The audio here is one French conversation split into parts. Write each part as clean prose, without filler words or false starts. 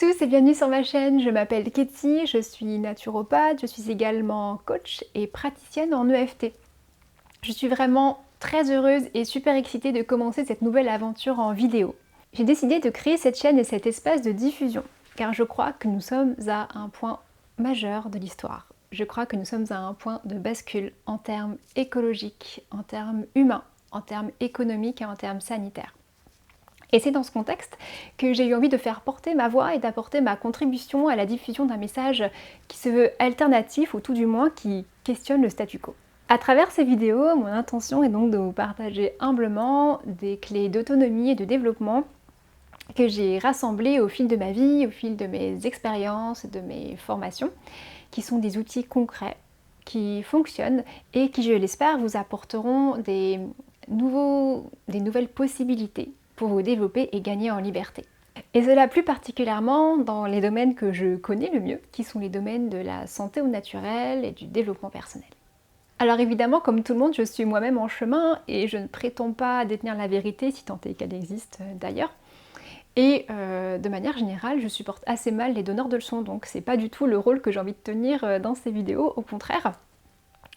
tous et bienvenue sur ma chaîne, je m'appelle Katie, je suis naturopathe, je suis également coach et praticienne en EFT. Je suis vraiment très heureuse et super excitée de commencer cette nouvelle aventure en vidéo. J'ai décidé de créer cette chaîne et cet espace de diffusion, car je crois que nous sommes à un point majeur de l'histoire. Je crois que nous sommes à un point de bascule en termes écologiques, en termes humains, en termes économiques et en termes sanitaires. Et c'est dans ce contexte que j'ai eu envie de faire porter ma voix et d'apporter ma contribution à la diffusion d'un message qui se veut alternatif ou tout du moins qui questionne le statu quo. À travers ces vidéos, mon intention est donc de vous partager humblement des clés d'autonomie et de développement que j'ai rassemblées au fil de ma vie, au fil de mes expériences et de mes formations, qui sont des outils concrets, qui fonctionnent et qui, je l'espère, vous apporteront des nouvelles possibilités pour vous développer et gagner en liberté. Et cela plus particulièrement dans les domaines que je connais le mieux, qui sont les domaines de la santé au naturel et du développement personnel. Alors évidemment, comme tout le monde, je suis moi-même en chemin et je ne prétends pas détenir la vérité, si tant est qu'elle existe d'ailleurs. Et de manière générale, je supporte assez mal les donneurs de leçons, donc c'est pas du tout le rôle que j'ai envie de tenir dans ces vidéos, au contraire.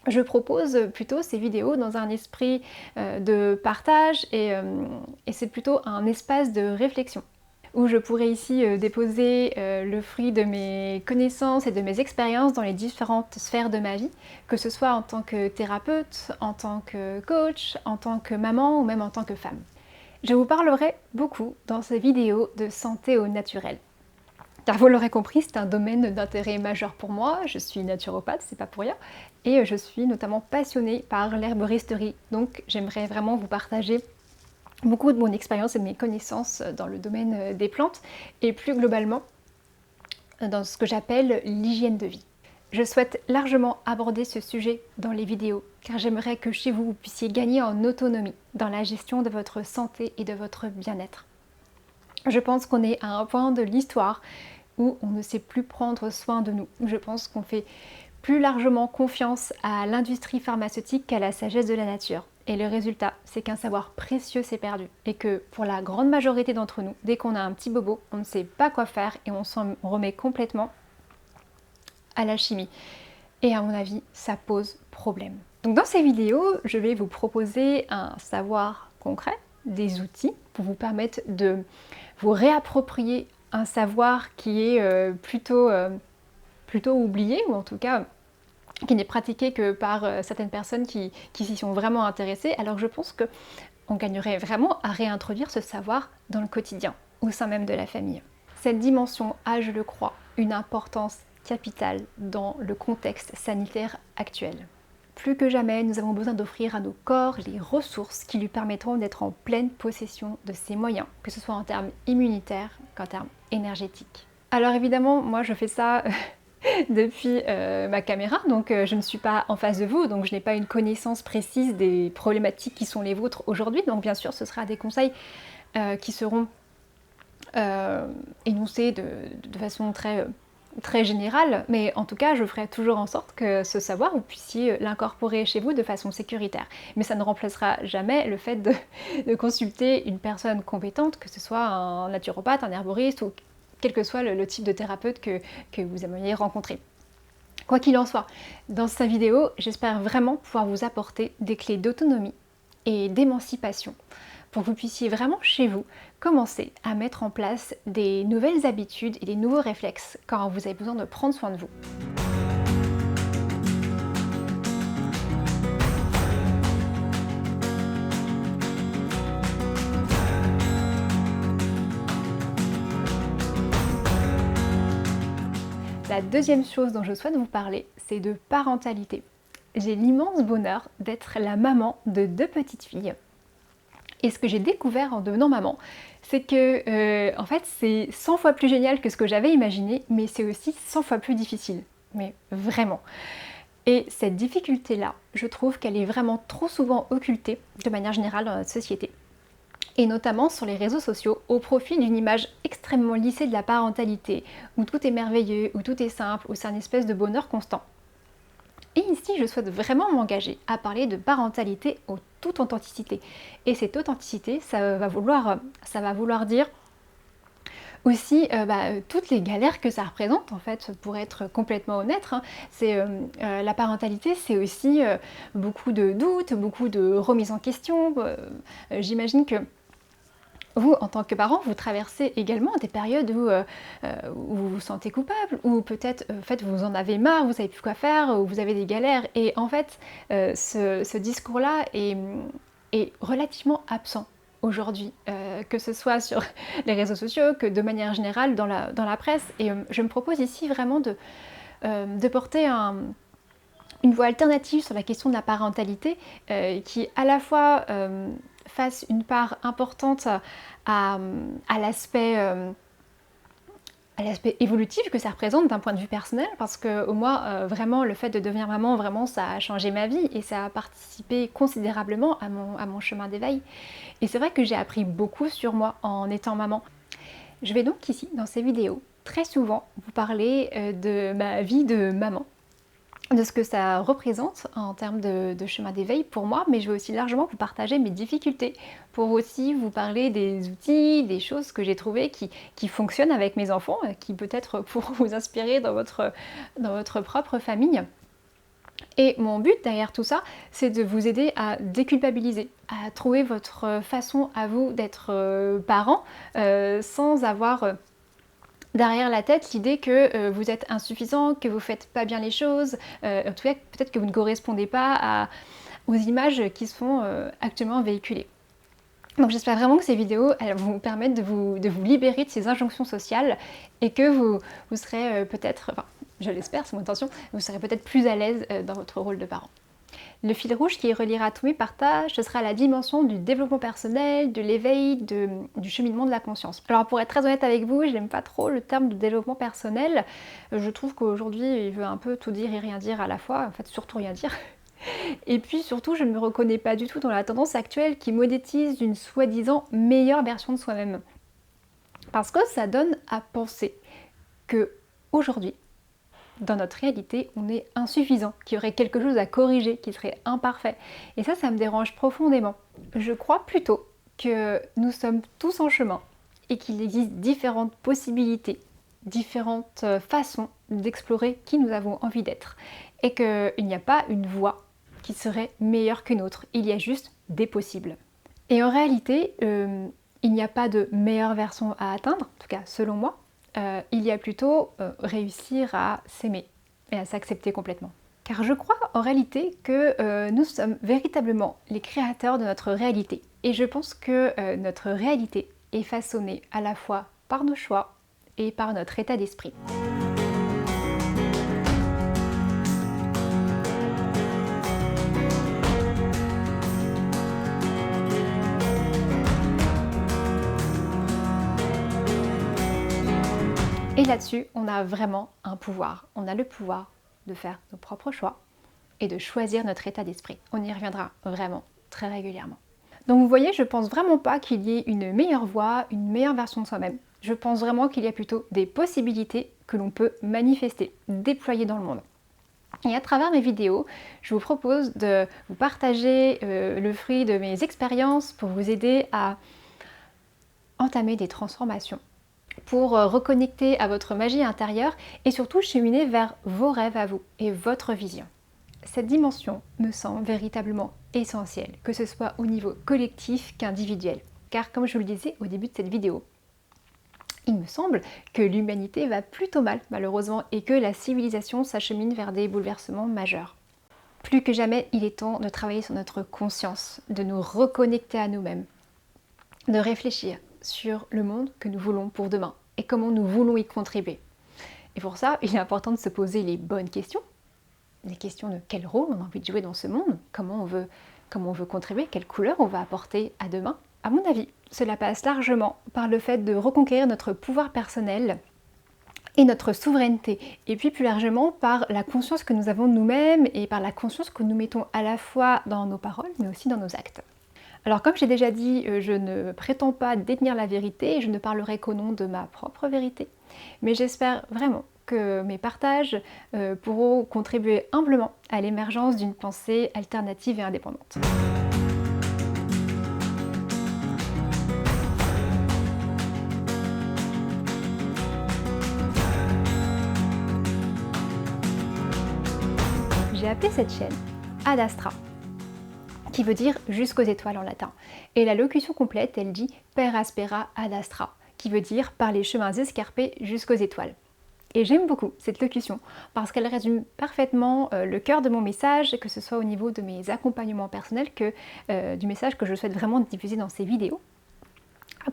Je propose plutôt ces vidéos dans un esprit de partage et c'est plutôt un espace de réflexion où je pourrais ici déposer le fruit de mes connaissances et de mes expériences dans les différentes sphères de ma vie, que ce soit en tant que thérapeute, en tant que coach, en tant que maman ou même en tant que femme. Je vous parlerai beaucoup dans ces vidéos de santé au naturel. Car vous l'aurez compris, c'est un domaine d'intérêt majeur pour moi, je suis naturopathe, c'est pas pour rien, et je suis notamment passionnée par l'herboristerie, donc j'aimerais vraiment vous partager beaucoup de mon expérience et de mes connaissances dans le domaine des plantes, et plus globalement dans ce que j'appelle l'hygiène de vie. Je souhaite largement aborder ce sujet dans les vidéos, car j'aimerais que chez vous, vous puissiez gagner en autonomie dans la gestion de votre santé et de votre bien-être. Je pense qu'on est à un point de l'histoire où on ne sait plus prendre soin de nous. Je pense qu'on fait plus largement confiance à l'industrie pharmaceutique qu'à la sagesse de la nature. Et le résultat, c'est qu'un savoir précieux s'est perdu. Et que pour la grande majorité d'entre nous, dès qu'on a un petit bobo, on ne sait pas quoi faire et on s'en remet complètement à la chimie. Et à mon avis, ça pose problème. Donc dans ces vidéos, je vais vous proposer un savoir concret, des outils pour vous permettre de vous réapproprier un savoir qui est plutôt oublié, ou en tout cas qui n'est pratiqué que par certaines personnes qui s'y sont vraiment intéressées, alors je pense qu'on gagnerait vraiment à réintroduire ce savoir dans le quotidien, au sein même de la famille. Cette dimension a, je le crois, une importance capitale dans le contexte sanitaire actuel. Plus que jamais, nous avons besoin d'offrir à nos corps les ressources qui lui permettront d'être en pleine possession de ses moyens, que ce soit en termes immunitaires qu'en termes énergétiques. Alors évidemment, moi je fais ça depuis ma caméra, donc je ne suis pas en face de vous, donc je n'ai pas une connaissance précise des problématiques qui sont les vôtres aujourd'hui, donc bien sûr ce sera des conseils qui seront énoncés de façon très générale, mais en tout cas je ferai toujours en sorte que ce savoir vous puissiez l'incorporer chez vous de façon sécuritaire. Mais ça ne remplacera jamais le fait de consulter une personne compétente, que ce soit un naturopathe, un herboriste ou quel que soit le type de thérapeute que vous aimeriez rencontrer. Quoi qu'il en soit, dans cette vidéo, j'espère vraiment pouvoir vous apporter des clés d'autonomie et d'émancipation pour que vous puissiez vraiment chez vous commencer à mettre en place des nouvelles habitudes et des nouveaux réflexes quand vous avez besoin de prendre soin de vous. La deuxième chose dont je souhaite vous parler, c'est de parentalité. J'ai l'immense bonheur d'être la maman de 2 petites filles. Et ce que j'ai découvert en devenant maman, c'est que en fait c'est 100 fois plus génial que ce que j'avais imaginé, mais c'est aussi 100 fois plus difficile. Mais vraiment. Et cette difficulté-là, je trouve qu'elle est vraiment trop souvent occultée de manière générale dans notre société. Et notamment sur les réseaux sociaux, au profit d'une image extrêmement lissée de la parentalité, où tout est merveilleux, où tout est simple, où c'est une espèce de bonheur constant. Et ici, je souhaite vraiment m'engager à parler de parentalité en toute authenticité. Et cette authenticité, ça va vouloir dire Aussi, toutes les galères que ça représente en fait, pour être complètement honnête, hein. La parentalité, c'est aussi, beaucoup de doutes, beaucoup de remises en question. J'imagine que vous, en tant que parent, vous traversez également des périodes où vous vous sentez coupable, ou peut-être, en fait, vous en avez marre, vous savez plus quoi faire, ou vous avez des galères. Et en fait, ce discours-là est relativement absent aujourd'hui, que ce soit sur les réseaux sociaux, que de manière générale dans la presse. Et je me propose ici vraiment de porter une voie alternative sur la question de la parentalité, qui à la fois fasse une part importante à l'aspect évolutif que ça représente d'un point de vue personnel, parce que moi, vraiment, le fait de devenir maman, vraiment, ça a changé ma vie et ça a participé considérablement à mon chemin d'éveil. Et c'est vrai que j'ai appris beaucoup sur moi en étant maman. Je vais donc ici, dans ces vidéos, très souvent vous parler de ma vie de maman, de ce que ça représente en termes de chemin d'éveil pour moi, mais je vais aussi largement vous partager mes difficultés, pour aussi vous parler des outils, des choses que j'ai trouvées qui fonctionnent avec mes enfants, qui peut-être pourront vous inspirer dans votre propre famille. Et mon but derrière tout ça, c'est de vous aider à déculpabiliser, à trouver votre façon à vous d'être parent, sans avoir derrière la tête l'idée que vous êtes insuffisant, que vous faites pas bien les choses, en tout cas peut-être que vous ne correspondez pas aux images qui sont actuellement véhiculées. Donc j'espère vraiment que ces vidéos elles vont vous permettre de vous libérer de ces injonctions sociales, et que vous serez peut-être, enfin je l'espère, c'est mon intention, vous serez peut-être plus à l'aise dans votre rôle de parent. Le fil rouge qui reliera tous mes partages, ce sera la dimension du développement personnel, de l'éveil, du cheminement de la conscience. Alors pour être très honnête avec vous, je n'aime pas trop le terme de développement personnel. Je trouve qu'aujourd'hui, il veut un peu tout dire et rien dire à la fois, en fait surtout rien dire. Et puis surtout, je ne me reconnais pas du tout dans la tendance actuelle qui monétise une soi-disant meilleure version de soi-même. Parce que ça donne à penser que aujourd'hui, dans notre réalité, on est insuffisant, qu'il y aurait quelque chose à corriger, qui serait imparfait. Et ça me dérange profondément. Je crois plutôt que nous sommes tous en chemin et qu'il existe différentes possibilités, différentes façons d'explorer qui nous avons envie d'être. Et qu'il n'y a pas une voie qui serait meilleure qu'une autre. Il y a juste des possibles. Et en réalité, il n'y a pas de meilleure version à atteindre, en tout cas selon moi. Il y a plutôt réussir à s'aimer et à s'accepter complètement. Car je crois en réalité que nous sommes véritablement les créateurs de notre réalité. Et je pense que notre réalité est façonnée à la fois par nos choix et par notre état d'esprit. Et là-dessus, on a vraiment un pouvoir. On a le pouvoir de faire nos propres choix et de choisir notre état d'esprit. On y reviendra vraiment très régulièrement. Donc vous voyez, je pense vraiment pas qu'il y ait une meilleure voie, une meilleure version de soi-même. Je pense vraiment qu'il y a plutôt des possibilités que l'on peut manifester, déployer dans le monde. Et à travers mes vidéos, je vous propose de vous partager le fruit de mes expériences pour vous aider à entamer des transformations, pour reconnecter à votre magie intérieure et surtout cheminer vers vos rêves à vous et votre vision. Cette dimension me semble véritablement essentielle, que ce soit au niveau collectif qu'individuel. Car comme je vous le disais au début de cette vidéo, il me semble que l'humanité va plutôt mal malheureusement et que la civilisation s'achemine vers des bouleversements majeurs. Plus que jamais, il est temps de travailler sur notre conscience, de nous reconnecter à nous-mêmes, de réfléchir sur le monde que nous voulons pour demain et comment nous voulons y contribuer. Et pour ça, il est important de se poser les bonnes questions. Les questions de quel rôle on a envie de jouer dans ce monde, comment on veut contribuer, quelle couleur on va apporter à demain. À mon avis, cela passe largement par le fait de reconquérir notre pouvoir personnel et notre souveraineté, et puis plus largement par la conscience que nous avons de nous-mêmes et par la conscience que nous mettons à la fois dans nos paroles mais aussi dans nos actes. Alors comme j'ai déjà dit, je ne prétends pas détenir la vérité et je ne parlerai qu'au nom de ma propre vérité. Mais j'espère vraiment que mes partages pourront contribuer humblement à l'émergence d'une pensée alternative et indépendante. j'ai appelé cette chaîne Ad Astra, qui veut dire jusqu'aux étoiles en latin. Et la locution complète, elle dit Per aspera ad astra, qui veut dire par les chemins escarpés jusqu'aux étoiles. Et j'aime beaucoup cette locution parce qu'elle résume parfaitement le cœur de mon message, que ce soit au niveau de mes accompagnements personnels que du message que je souhaite vraiment diffuser dans ces vidéos.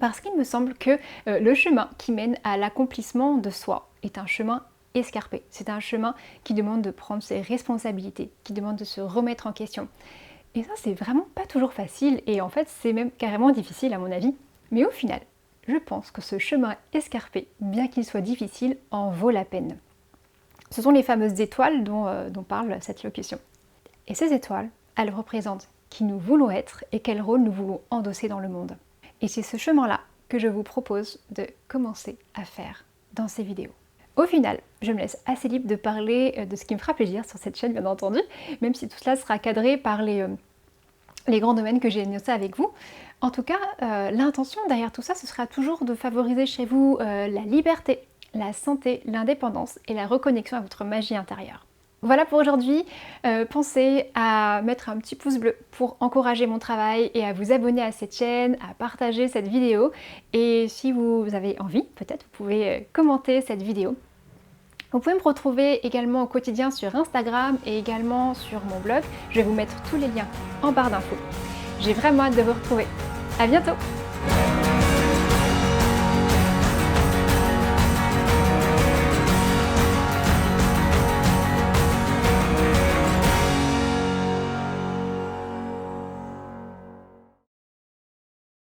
Parce qu'il me semble que le chemin qui mène à l'accomplissement de soi est un chemin escarpé. C'est un chemin qui demande de prendre ses responsabilités, qui demande de se remettre en question. Et ça, c'est vraiment pas toujours facile et en fait, c'est même carrément difficile à mon avis. Mais au final, je pense que ce chemin escarpé, bien qu'il soit difficile, en vaut la peine. Ce sont les fameuses étoiles dont parle cette locution. Et ces étoiles, elles représentent qui nous voulons être et quel rôle nous voulons endosser dans le monde. Et c'est ce chemin-là que je vous propose de commencer à faire dans ces vidéos. Au final, je me laisse assez libre de parler de ce qui me fera plaisir sur cette chaîne, bien entendu, même si tout cela sera cadré par les grands domaines que j'ai énoncés avec vous. En tout cas, l'intention derrière tout ça, ce sera toujours de favoriser chez vous la liberté, la santé, l'indépendance et la reconnexion à votre magie intérieure. Voilà pour aujourd'hui. Pensez à mettre un petit pouce bleu pour encourager mon travail et à vous abonner à cette chaîne, à partager cette vidéo. Et si vous avez envie, peut-être, vous pouvez commenter cette vidéo. Vous pouvez me retrouver également au quotidien sur Instagram et également sur mon blog. Je vais vous mettre tous les liens en barre d'infos. J'ai vraiment hâte de vous retrouver. À bientôt!